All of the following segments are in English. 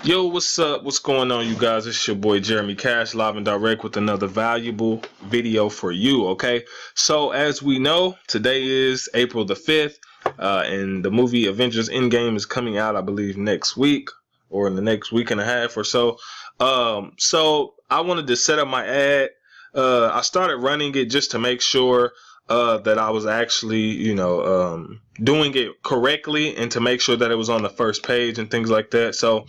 Yo, what's up? What's going on, you guys? It's your boy Jeremy Cash, live and direct with another valuable video for you, okay? So, as we know, today is April the 5th, and the movie Avengers Endgame is coming out, I believe, next week, or in the next week and a half or so. So I wanted to set up my ad. I started running it just to make sure that I was actually, doing it correctly and to make sure that it was on the first page and things like that. So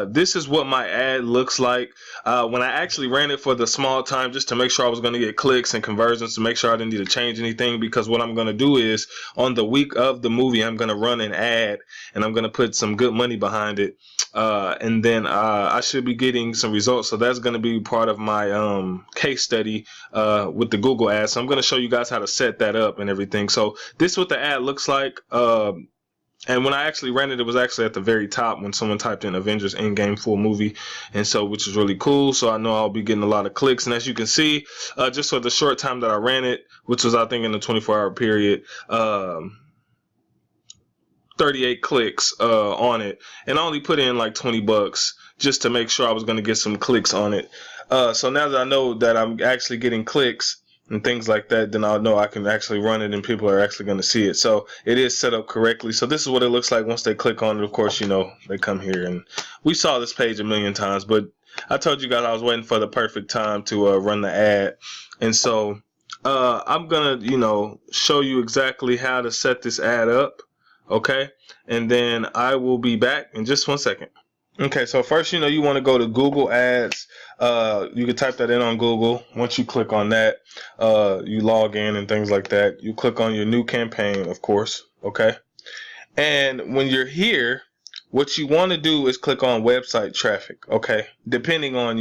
this is what my ad looks like. When I actually ran it for the small time, just to make sure I was going to get clicks and conversions, to make sure I didn't need to change anything, because what I'm going to do is on the week of the movie, I'm going to run an ad and I'm going to put some good money behind it. And then I should be getting some results. So that's going to be part of my case study with the Google ads. So I'm going to show you guys how to set that up and everything. So this is what the ad looks like. And when I actually ran it, it was actually at the very top when someone typed in Avengers Endgame full movie, and so, which is really cool. So I know I'll be getting a lot of clicks. And as you can see, just for the short time that I ran it, which was I think in the 24-hour period, 38 clicks on it, and I only put in like $20 just to make sure I was going to get some clicks on it. So now that I know that I'm actually getting clicks and things like that, then I'll know I can actually run it and people are actually going to see it. So it is set up correctly. So this is what it looks like once they click on it. Of course, they come here, and we saw this page a million times, but I told you guys I was waiting for the perfect time to run the ad. And so I'm going to, show you exactly how to set this ad up. Okay. And then I will be back in just 1 second. Okay, so first, you want to go to Google Ads. You can type that in on Google. Once you click on that, you log in and things like that. You click on your new campaign, of course, okay? And when you're here, what you want to do is click on website traffic, okay? Depending on,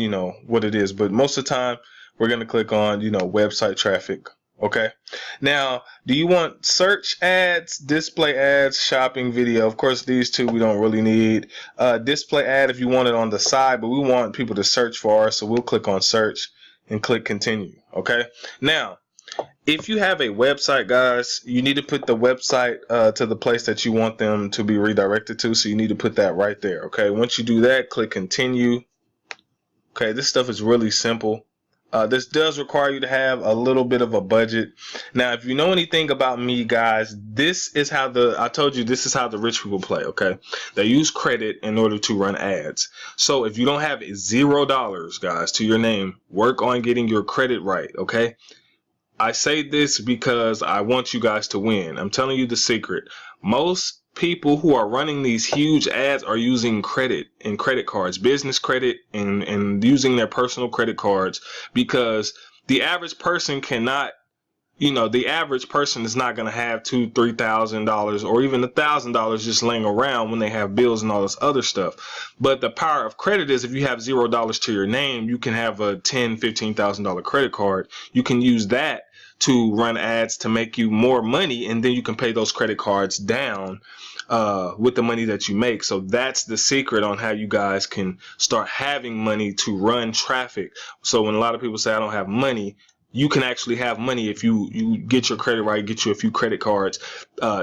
what it is. But most of the time, we're going to click on, website traffic. Okay. Now, do you want search ads, display ads, shopping video? Of course, these two we don't really need. Display ad if you want it on the side, but we want people to search for us, so we'll click on search and click continue. Okay. Now, if you have a website, guys, you need to put the website to the place that you want them to be redirected to. So you need to put that right there. Okay. Once you do that, click continue. Okay. This stuff is really simple. This does require you to have a little bit of a budget. Now, if you know anything about me, guys, this is how I told you this is how the rich people play, okay? They use credit in order to run ads. So if you don't have $0, guys, to your name, work on getting your credit right, okay? I say this because I want you guys to win. I'm telling you the secret. Most people who are running these huge ads are using credit and credit cards, business credit, and using their personal credit cards, because the average person cannot, the average person is not going to have $2,000, $3,000 or even $1,000 just laying around when they have bills and all this other stuff. But the power of credit is if you have $0 to your name, you can have a $10,000, $15,000 credit card. You can use that to run ads to make you more money, and then you can pay those credit cards down with the money that you make. So that's the secret on how you guys can start having money to run traffic. So when a lot of people say I don't have money, you can actually have money if you get your credit right, get you a few credit cards,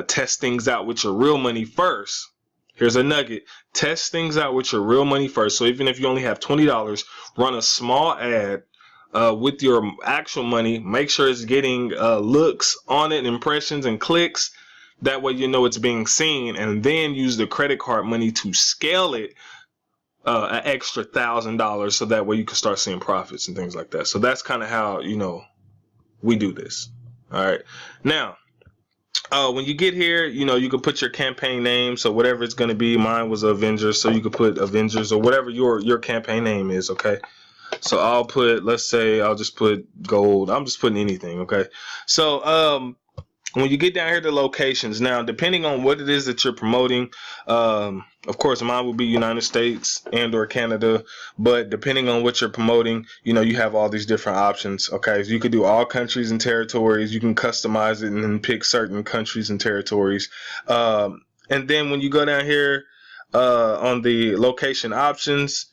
test things out with your real money first. Here's a nugget. Test things out with your real money first. So even if you only have $20, run a small ad with your actual money. Make sure it's getting looks on it, impressions and clicks. That way it's being seen, and then use the credit card money to scale it an extra $1,000, so that way you can start seeing profits and things like that. So that's kind of how we do this. All right. Now, when you get here, you can put your campaign name. So whatever it's going to be, mine was Avengers, so you could put Avengers or whatever your campaign name is. Okay. So I'll put, let's say I'll just put gold. I'm just putting anything. Okay. So when you get down here to locations, now depending on what it is that you're promoting, of course mine will be United States and or Canada, but depending on what you're promoting, you have all these different options. Okay, so you could do all countries and territories. You can customize it and then pick certain countries and territories. And then when you go down here on the location options,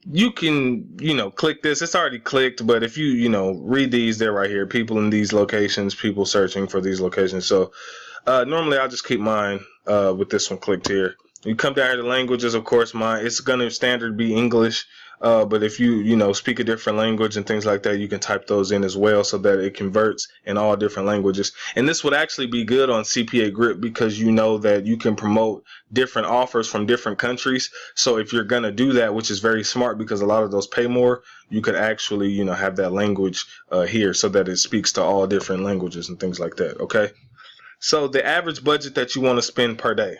you can, click this. It's already clicked, but if you, read these, they're right here. People in these locations, people searching for these locations. So normally I'll just keep mine with this one clicked here. You come down here to languages, of course, it's going to standard be English. But if you speak a different language and things like that, you can type those in as well so that it converts in all different languages. And this would actually be good on CPA Grip because you know that you can promote different offers from different countries. So if you're going to do that, which is very smart because a lot of those pay more, you could actually, have that language here so that it speaks to all different languages and things like that. Okay. So the average budget that you want to spend per day.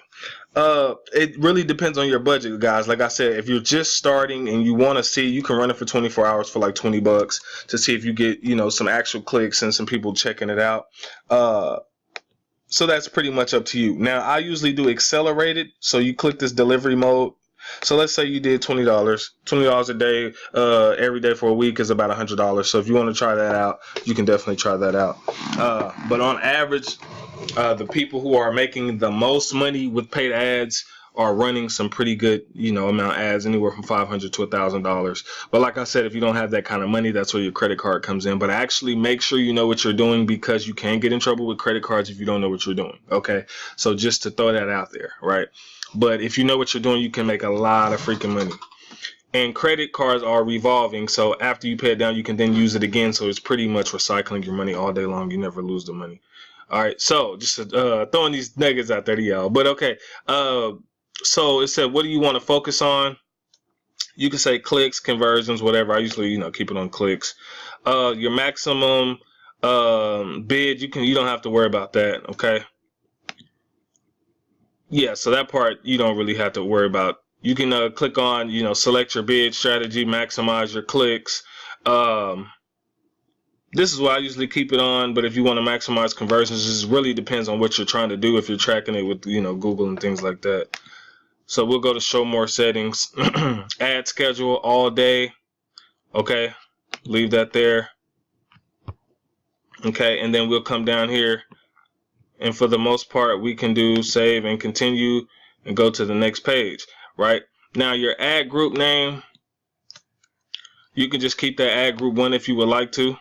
It really depends on your budget, guys. Like I said, if you're just starting and you want to see, you can run it for 24 hours for like $20 to see if you get, some actual clicks and some people checking it out. So that's pretty much up to you. Now, I usually do accelerated. So you click this delivery mode. So let's say you did $20. $20 a day, every day for a week is about $100. So if you want to try that out, you can definitely try that out. But on average, the people who are making the most money with paid ads are running some pretty good, amount of ads, anywhere from $500 to $1,000. But like I said, if you don't have that kind of money, that's where your credit card comes in. But actually make sure you know what you're doing because you can get in trouble with credit cards if you don't know what you're doing. Okay. So just to throw that out there, right? But if you know what you're doing, you can make a lot of freaking money. And credit cards are revolving. So after you pay it down, you can then use it again. So it's pretty much recycling your money all day long. You never lose the money. All right. So just throwing these nuggets out there to y'all. But okay. So it said, what do you want to focus on? You can say clicks, conversions, whatever. I usually, keep it on clicks. Your maximum bid, you don't have to worry about that. Okay. Yeah, so that part you don't really have to worry about. You can click on, select your bid strategy, maximize your clicks. This is why I usually keep it on, but if you want to maximize conversions, this really depends on what you're trying to do if you're tracking it with, Google and things like that. So we'll go to show more settings. Ad schedule all day. Okay, leave that there. Okay, and then we'll come down here. And for the most part, we can do save and continue and go to the next page, right? Now, your ad group name, you can just keep that ad group 1 if you would like to.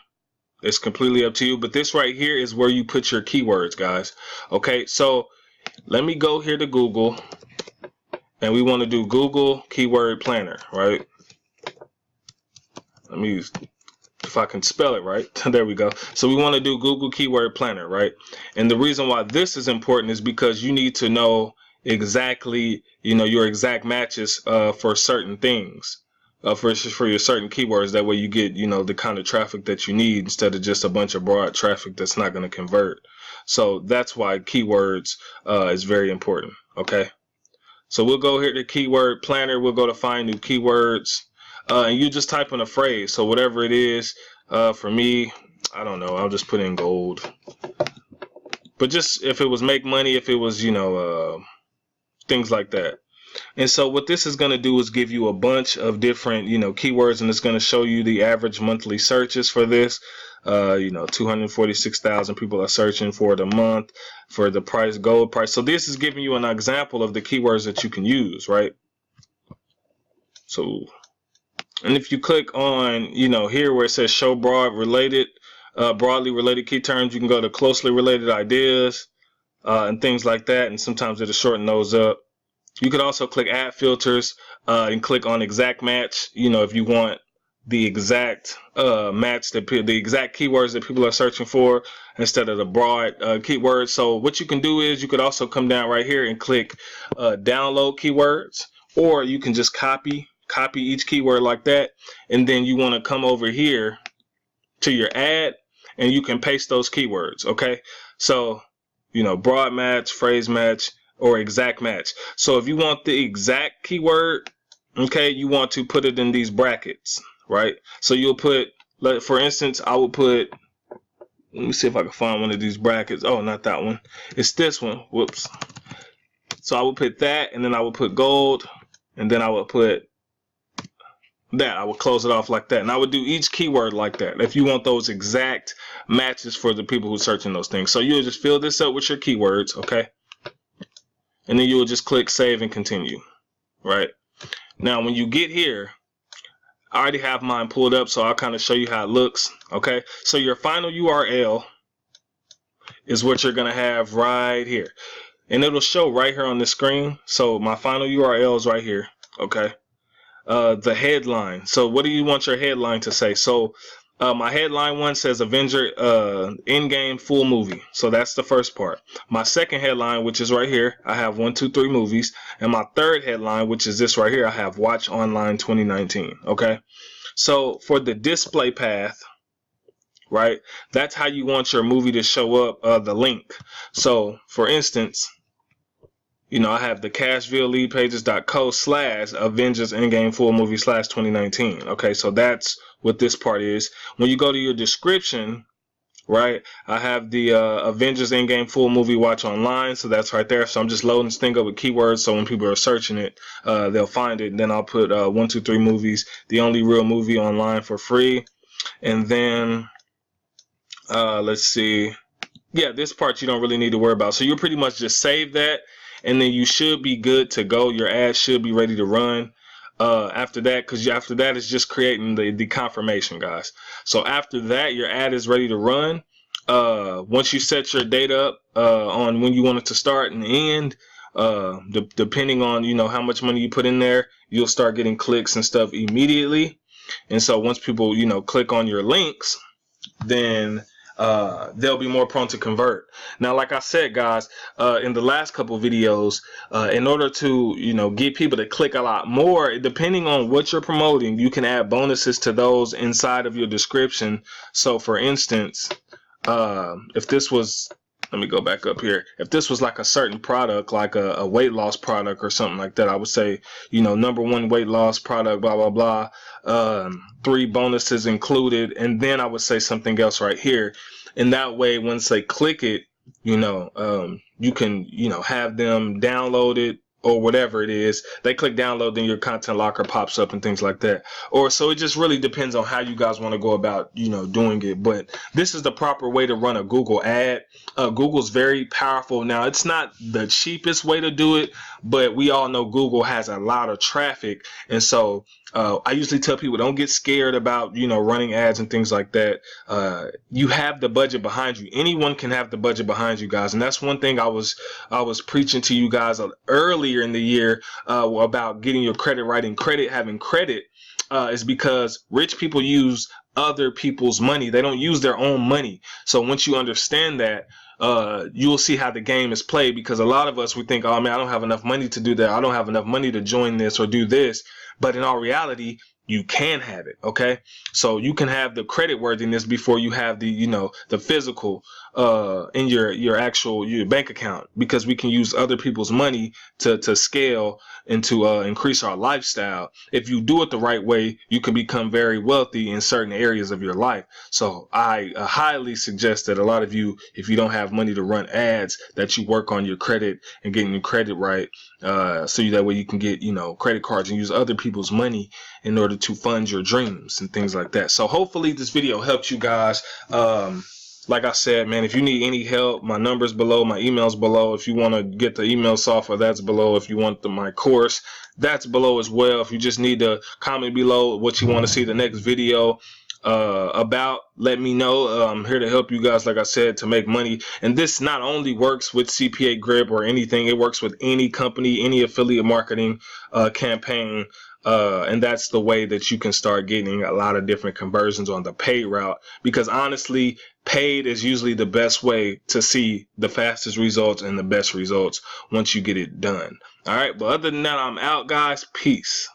It's completely up to you. But this right here is where you put your keywords, guys. Okay, so let me go here to Google. And we want to do Google Keyword Planner, right? Let me use... if I can spell it right. There we go. So we want to do Google Keyword Planner, right? And the reason why this is important is because you need to know exactly, your exact matches for certain things, for your certain keywords. That way you get, the kind of traffic that you need instead of just a bunch of broad traffic that's not going to convert. So that's why keywords is very important, okay? So we'll go here to Keyword Planner. We'll go to Find New Keywords. And you just type in a phrase. So whatever it is, for me, I don't know. I'll just put in gold. But just if it was make money, if it was, things like that. And so what this is going to do is give you a bunch of different, keywords, and it's going to show you the average monthly searches for this. 246,000 people are searching for the month for the price, gold price. So this is giving you an example of the keywords that you can use, right? So, and if you click on, here where it says show broadly related key terms, you can go to closely related ideas and things like that. And sometimes it'll shorten those up. You could also click add filters and click on exact match. If you want the exact match, the exact keywords that people are searching for instead of the broad keywords. So what you can do is you could also come down right here and click download keywords, or you can just copy each keyword like that, and then you want to come over here to your ad and you can paste those keywords. Okay, so broad match, phrase match, or exact match. So if you want the exact keyword, okay, you want to put it in these brackets, right? So you'll put, for instance, I would put, let me see if I can find one of these brackets. Oh, not that one, it's this one. Whoops. So I would put that, and then I would put gold, and then I would put that. I would close it off like that, and I would do each keyword like that if you want those exact matches for the people who are searching those things. So you'll just fill this up with your keywords, okay, and then you'll just click save and continue. Right now, when you get here, I already have mine pulled up, so I'll kind of show you how it looks. Okay, so your final URL is what you're gonna have right here. and it'll show right here on the screen. So my final URL is right here. Okay. The headline. So what do you want your headline to say? So my headline one says Avenger Endgame full movie. So that's the first part. My second headline, which is right here, I have 1, 2, 3 movies. And my third headline, which is this right here, I have Watch Online 2019. Okay. So for the display path, right, that's how you want your movie to show up, the link. So for instance, you know, I have the cashvilleleadpages.co/Avengers Endgame Full Movie /2019. Okay, so that's what this part is. When you go to your description, right, I have the Avengers Endgame Full Movie Watch Online. So that's right there. So I'm just loading this thing up with keywords. So when people are searching it, they'll find it. And then I'll put 1, 2, 3 movies, the only real movie online for free. And then let's see. Yeah, this part you don't really need to worry about. So you'll pretty much just save that. And then you should be good to go. Your ad should be ready to run after that, because after that is just creating the confirmation, guys. So after that, your ad is ready to run. Once you set your date up on when you want it to start and end, depending on, you know, how much money you put in there, you'll start getting clicks and stuff immediately. And so once people, you know, click on your links, then they'll be more prone to convert. Now, like I said, guys, in the last couple of videos, in order to, you know, get people to click a lot more, depending on what you're promoting, you can add bonuses to those inside of your description. So for instance, if this was, let me go back up here. If this was like a certain product, like a weight loss product or something like that, I would say, you know, #1 weight loss product, blah, blah, blah, 3 bonuses included. And then I would say something else right here. And that way, once they click it, you know, you can, you know, have them download it or whatever it is. They click download, then your content locker pops up and things like that. Or so it just really depends on how you guys want to go about, you know, doing it. But this is the proper way to run a Google ad. Google's very powerful. Now, it's not the cheapest way to do it, but we all know Google has a lot of traffic. And so I usually tell people, don't get scared about, you know, running ads and things like that. You have the budget behind you. Anyone can have the budget behind you, guys. And that's one thing I was preaching to you guys earlier in the year about getting your credit right. And having credit is because rich people use other people's money. They don't use their own money. So once you understand that, you'll see how the game is played, because a lot of us, we think, oh man, I don't have enough money to do that. I don't have enough money to join this or do this. But in all reality, you can have it. Okay. So you can have the credit worthiness before you have the, you know, the physical in your actual bank account, because we can use other people's money to scale and to increase our lifestyle. If you do it the right way, you can become very wealthy in certain areas of your life. So I highly suggest that a lot of you, if you don't have money to run ads, that you work on your credit and getting your credit right, so that way you can get, you know, credit cards and use other people's money in order to fund your dreams and things like that. So hopefully this video helped you guys. Like I said, man, if you need any help, my number's below, my email's below. If you want to get the email software, that's below. If you want my course, that's below as well. If you just need to comment below what you want to see the next video about, let me know. I'm here to help you guys, like I said, to make money. And this not only works with CPA Grip or anything, it works with any company, any affiliate marketing campaign. And that's the way that you can start getting a lot of different conversions on the paid route, because honestly, paid is usually the best way to see the fastest results and the best results once you get it done. All right. But other than that, I'm out, guys. Peace.